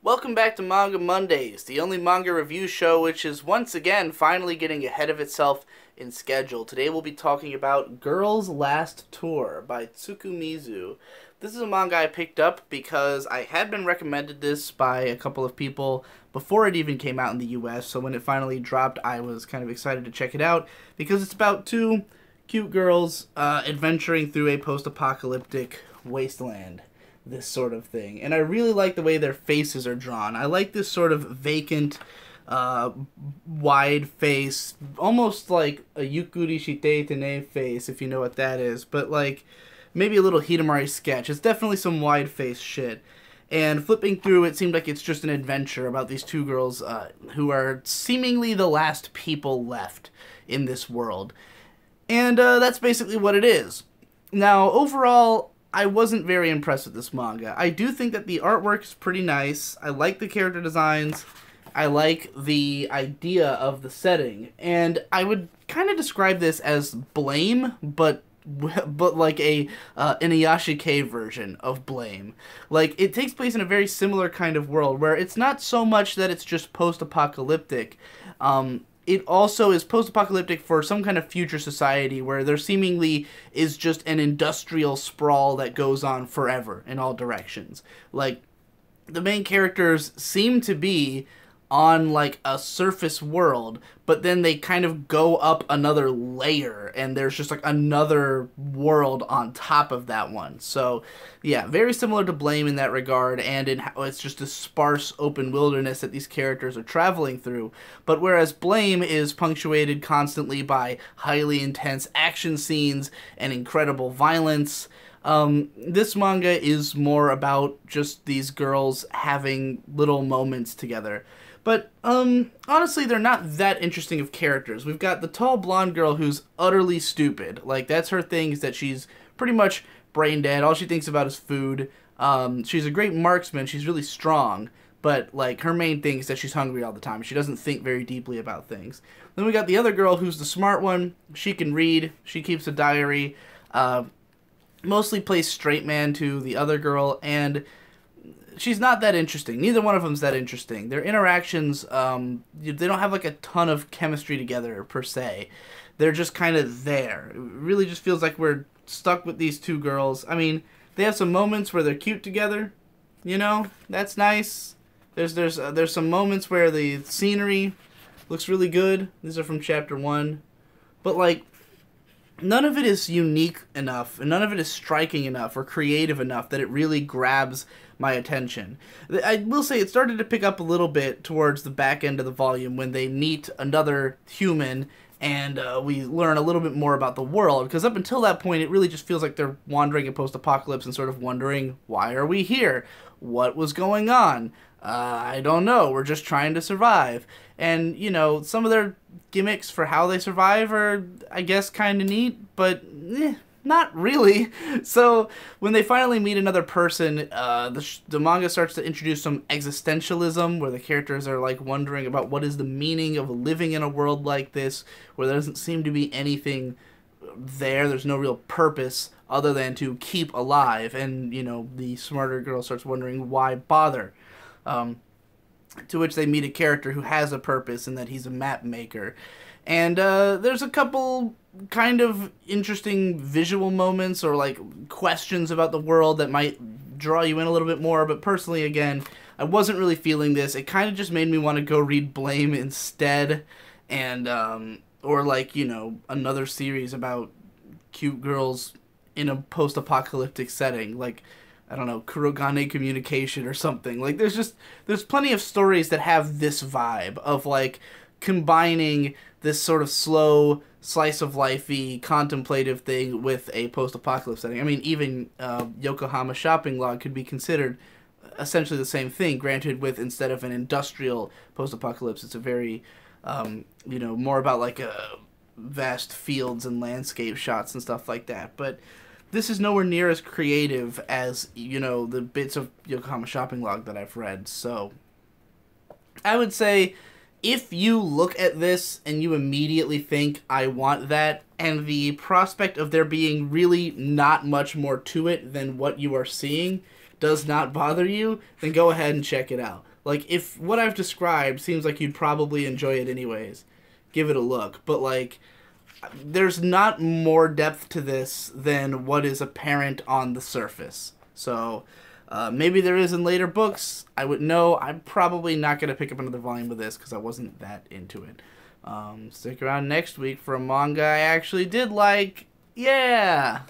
Welcome back to Manga Mondays, the only manga review show which is once again finally getting ahead of itself in schedule. Today we'll be talking about Girl's Last Tour by Tsukumizu. This is a manga I picked up because I had been recommended this by a couple of people before it even came out in the US, so when it finally dropped I was kind of excited to check it out because it's about two cute girls adventuring through a post-apocalyptic wasteland. This sort of thing. And I really like the way their faces are drawn. I like this sort of vacant, wide face, almost like a yukuri shite tene face, if you know what that is, but like maybe a little Hidamari sketch. It's definitely some wide face shit. And flipping through, it seemed like it's just an adventure about these two girls who are seemingly the last people left in this world. And that's basically what it is. Now, overall, I wasn't very impressed with this manga. I do think that the artwork is pretty nice. I like the character designs. I like the idea of the setting. And I would kind of describe this as Blame, but like an iyashikei version of Blame. Like, it takes place in a very similar kind of world where it's not so much that it's just post-apocalyptic. It also is post-apocalyptic for some kind of future society where there seemingly is just an industrial sprawl that goes on forever in all directions. Like, the main characters seem to be on, like, a surface world, but then they kind of go up another layer, and there's just, like, another world on top of that one. So, yeah, very similar to Blame in that regard, and in how it's just a sparse open wilderness that these characters are traveling through. But whereas Blame is punctuated constantly by highly intense action scenes and incredible violence, this manga is more about just these girls having little moments together. But, honestly, they're not that interesting of characters. We've got the tall blonde girl who's utterly stupid. Like, that's her thing, is that she's pretty much brain dead. All she thinks about is food. She's a great marksman. She's really strong. But, like, her main thing is that she's hungry all the time. She doesn't think very deeply about things. Then we got the other girl who's the smart one. She can read. She keeps a diary. Mostly plays straight man to the other girl, and she's not that interesting. Neither one of them's that interesting. Their interactions, they don't have like a ton of chemistry together, per se. They're just kind of there. It really just feels like we're stuck with these two girls. I mean, they have some moments where they're cute together. You know, that's nice. There's some moments where the scenery looks really good. These are from chapter 1. But, like, none of it is unique enough, and none of it is striking enough or creative enough that it really grabs my attention. I will say it started to pick up a little bit towards the back end of the volume when they meet another human and we learn a little bit more about the world, because up until that point it really just feels like they're wandering in post-apocalypse and sort of wondering, why are we here? What was going on? I don't know, we're just trying to survive. And, you know, some of their gimmicks for how they survive are, I guess, kind of neat, but not really. So when they finally meet another person, the manga starts to introduce some existentialism, where the characters are like wondering about what is the meaning of living in a world like this, where there doesn't seem to be anything there. There's no real purpose other than to keep alive. And, you know, the smarter girl starts wondering why bother. To which they meet a character who has a purpose, and that he's a map maker. And there's a couple kind of interesting visual moments or like questions about the world that might draw you in a little bit more. But personally, again, I wasn't really feeling this. It kind of just made me want to go read Blame instead. And, or like, you know, another series about cute girls in a post-apocalyptic setting. Like, I don't know, Kurogane Communication or something. Like, there's plenty of stories that have this vibe of, like, combining this sort of slow, slice-of-life-y, contemplative thing with a post-apocalypse setting. I mean, even Yokohama Shopping Log could be considered essentially the same thing, granted with, instead of an industrial post-apocalypse, it's a very, you know, more about, like, vast fields and landscape shots and stuff like that. But this is nowhere near as creative as, you know, the bits of Yokohama Shopping Log that I've read. So I would say if you look at this and you immediately think, I want that, and the prospect of there being really not much more to it than what you are seeing does not bother you, then go ahead and check it out. Like, if what I've described seems like you'd probably enjoy it anyways, give it a look. But, like, there's not more depth to this than what is apparent on the surface. So, maybe there is in later books. I wouldn't know. I'm probably not going to pick up another volume of this because I wasn't that into it. Stick around next week for a manga I actually did like. Yeah!